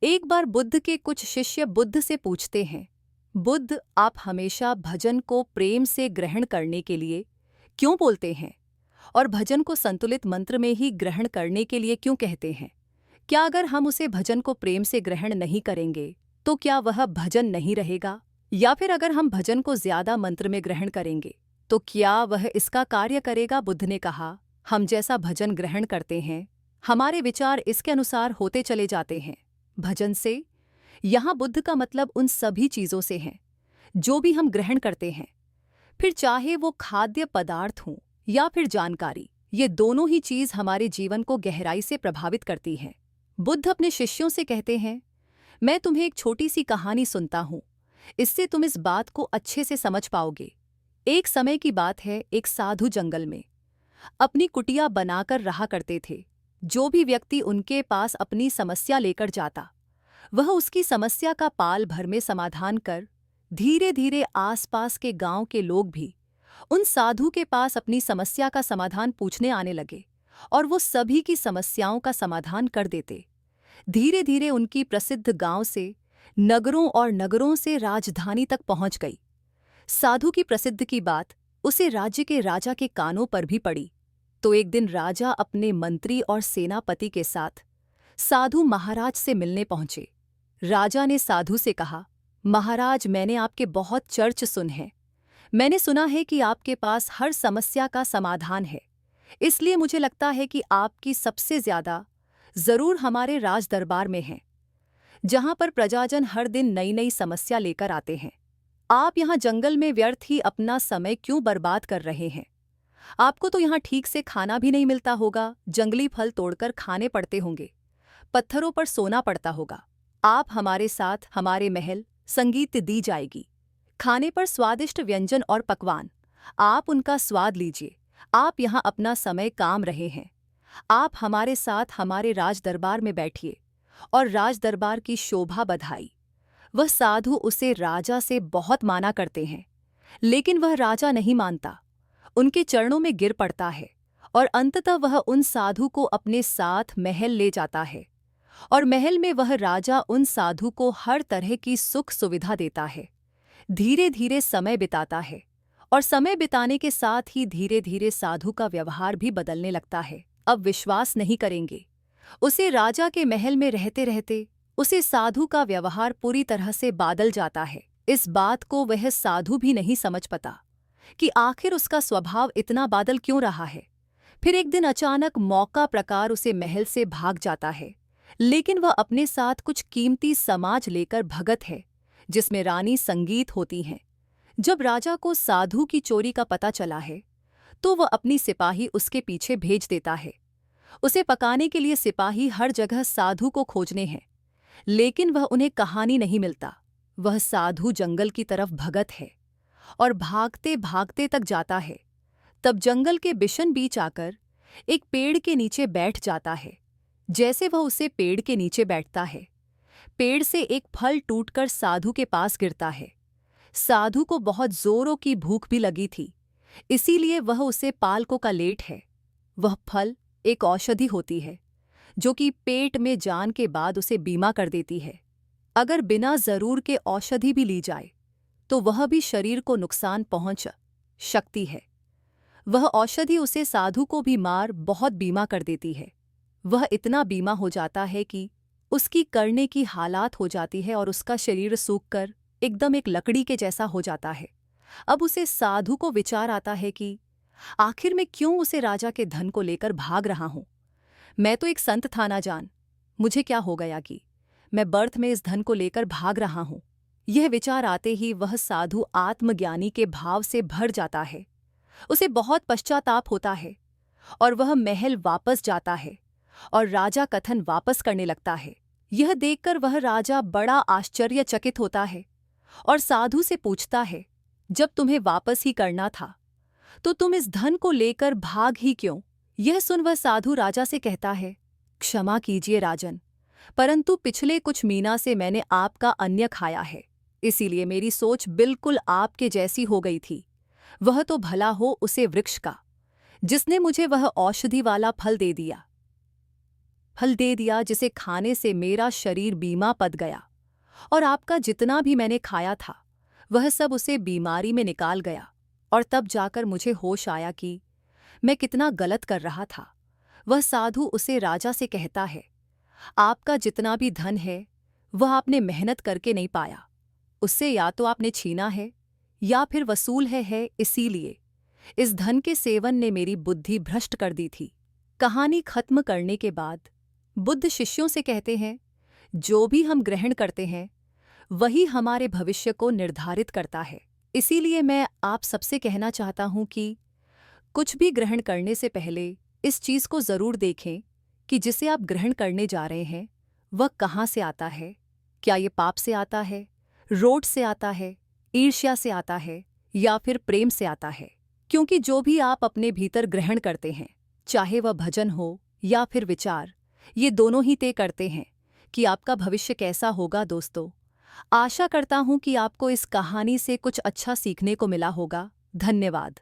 एक बार बुद्ध के कुछ शिष्य बुद्ध से पूछते हैं, बुद्ध, आप हमेशा भजन को प्रेम से ग्रहण करने के लिए क्यों बोलते हैं और भजन को संतुलित मंत्र में ही ग्रहण करने के लिए क्यों कहते हैं? क्या अगर हम उसे भजन को प्रेम से ग्रहण नहीं करेंगे तो क्या वह भजन नहीं रहेगा? या फिर अगर हम भजन को ज्यादा मंत्र में ग्रहण करेंगे तो क्या वह इसका कार्य करेगा? बुद्ध ने कहा, हम जैसा भजन ग्रहण करते हैं हमारे विचार इसके अनुसार होते चले जाते हैं। भजन से यहाँ बुद्ध का मतलब उन सभी चीजों से है जो भी हम ग्रहण करते हैं, फिर चाहे वो खाद्य पदार्थ हों या फिर जानकारी, ये दोनों ही चीज हमारे जीवन को गहराई से प्रभावित करती हैं। बुद्ध अपने शिष्यों से कहते हैं, मैं तुम्हें एक छोटी सी कहानी सुनता हूं, इससे तुम इस बात को अच्छे से समझ पाओगे। एक समय की बात है, एक साधु जंगल में अपनी कुटिया बनाकर रहा करते थे। जो भी व्यक्ति उनके पास अपनी समस्या लेकर जाता वह उसकी समस्या का पाल भर में समाधान कर धीरे धीरे आसपास के गांव के लोग भी उन साधु के पास अपनी समस्या का समाधान पूछने आने लगे और वो सभी की समस्याओं का समाधान कर देते। धीरे धीरे उनकी प्रसिद्ध गांव से नगरों और नगरों से राजधानी तक पहुंच गई। साधु की प्रसिद्ध की बात उसे राज्य के राजा के कानों पर भी पड़ी। तो एक दिन राजा अपने मंत्री और सेनापति के साथ साधु महाराज से मिलने पहुंचे। राजा ने साधु से कहा, महाराज, मैंने आपके बहुत चर्च सुन है। मैंने सुना है कि आपके पास हर समस्या का समाधान है, इसलिए मुझे लगता है कि आपकी सबसे ज्यादा जरूर हमारे राज दरबार में है, जहां पर प्रजाजन हर दिन नई नई समस्या लेकर आते हैं। आप यहाँ जंगल में व्यर्थ ही अपना समय क्यों बर्बाद कर रहे हैं? आपको तो यहाँ ठीक से खाना भी नहीं मिलता होगा, जंगली फल तोड़कर खाने पड़ते होंगे, पत्थरों पर सोना पड़ता होगा। आप हमारे साथ हमारे महल, संगीत दी जाएगी, खाने पर स्वादिष्ट व्यंजन और पकवान, आप उनका स्वाद लीजिए। आप यहाँ अपना समय काम रहे हैं, आप हमारे साथ हमारे राज दरबार में बैठिए और राज दरबार की शोभा बधाई। वह साधु उसे राजा से बहुत माना करते हैं, लेकिन वह राजा नहीं मानता, उनके चरणों में गिर पड़ता है और अंततः वह उन साधु को अपने साथ महल ले जाता है और महल में वह राजा उन साधु को हर तरह की सुख सुविधा देता है। धीरे धीरे समय बिताता है और समय बिताने के साथ ही धीरे धीरे साधु का व्यवहार भी बदलने लगता है। अब विश्वास नहीं करेंगे, उसे राजा के महल में रहते रहते उसे साधु का व्यवहार पूरी तरह से बदल जाता है। इस बात को वह साधु भी नहीं समझ पाता कि आखिर उसका स्वभाव इतना बादल क्यों रहा है। फिर एक दिन अचानक मौका प्रकार उसे महल से भाग जाता है, लेकिन वह अपने साथ कुछ कीमती समाज लेकर भगत है, जिसमें रानी संगीत होती हैं। जब राजा को साधु की चोरी का पता चला है तो वह अपनी सिपाही उसके पीछे भेज देता है। उसे पकाने के लिए सिपाही हर जगह साधु को खोजने हैं, लेकिन वह उन्हें कहानी नहीं मिलता। वह साधु जंगल की तरफ भगत है और भागते भागते तक जाता है। तब जंगल के बिशन बीच आकर एक पेड़ के नीचे बैठ जाता है। जैसे वह उसे पेड़ के नीचे बैठता है, पेड़ से एक फल टूटकर साधु के पास गिरता है। साधु को बहुत जोरों की भूख भी लगी थी, इसीलिए वह उसे पालकों का लेट है। वह फल एक औषधि होती है जो कि पेट में जान के बाद उसे बीमा कर देती है। अगर बिना जरूर के औषधि भी ली जाए तो वह भी शरीर को नुकसान पहुंच सकती है। वह औषधि उसे साधु को भी मार बहुत बीमा कर देती है। वह इतना बीमा हो जाता है कि उसकी करने की हालात हो जाती है और उसका शरीर सूखकर एकदम एक लकड़ी के जैसा हो जाता है। अब उसे साधु को विचार आता है कि आखिर मैं क्यों उसे राजा के धन को लेकर भाग रहा हूं? मैं तो एक संत था ना जान, मुझे क्या हो गया कि मैं बर्थ में इस धन को लेकर भाग रहा हूं। यह विचार आते ही वह साधु आत्मज्ञानी के भाव से भर जाता है। उसे बहुत पश्चाताप होता है और वह महल वापस जाता है और राजा कथन वापस करने लगता है। यह देखकर वह राजा बड़ा आश्चर्यचकित होता है और साधु से पूछता है, जब तुम्हें वापस ही करना था तो तुम इस धन को लेकर भाग ही क्यों? यह सुन वह साधु राजा से कहता है, क्षमा कीजिए राजन, परंतु पिछले कुछ महीना से मैंने आपका अन्न खाया है, इसीलिए मेरी सोच बिल्कुल आपके जैसी हो गई थी। वह तो भला हो उसे वृक्ष का, जिसने मुझे वह औषधि वाला फल दे दिया। फल दे दिया जिसे खाने से मेरा शरीर बीमा पद गया, और आपका जितना भी मैंने खाया था वह सब उसे बीमारी में निकाल गया। और तब जाकर मुझे होश आया कि मैं कितना गलत कर रहा था। वह साधु उसे राजा से कहता है, आपका जितना भी धन है वह आपने मेहनत करके नहीं पाया, उससे या तो आपने छीना है या फिर वसूल है, इसीलिए इस धन के सेवन ने मेरी बुद्धि भ्रष्ट कर दी थी। कहानी खत्म करने के बाद बुद्ध शिष्यों से कहते हैं, जो भी हम ग्रहण करते हैं वही हमारे भविष्य को निर्धारित करता है। इसीलिए मैं आप सबसे कहना चाहता हूं कि कुछ भी ग्रहण करने से पहले इस चीज़ को ज़रूर देखें कि जिसे आप ग्रहण करने जा रहे हैं वह कहाँ से आता है। क्या ये पाप से आता है, रोट से आता है, ईर्ष्या से आता है या फिर प्रेम से आता है? क्योंकि जो भी आप अपने भीतर ग्रहण करते हैं, चाहे वह भजन हो या फिर विचार, ये दोनों ही तय करते हैं कि आपका भविष्य कैसा होगा। दोस्तों, आशा करता हूँ कि आपको इस कहानी से कुछ अच्छा सीखने को मिला होगा। धन्यवाद।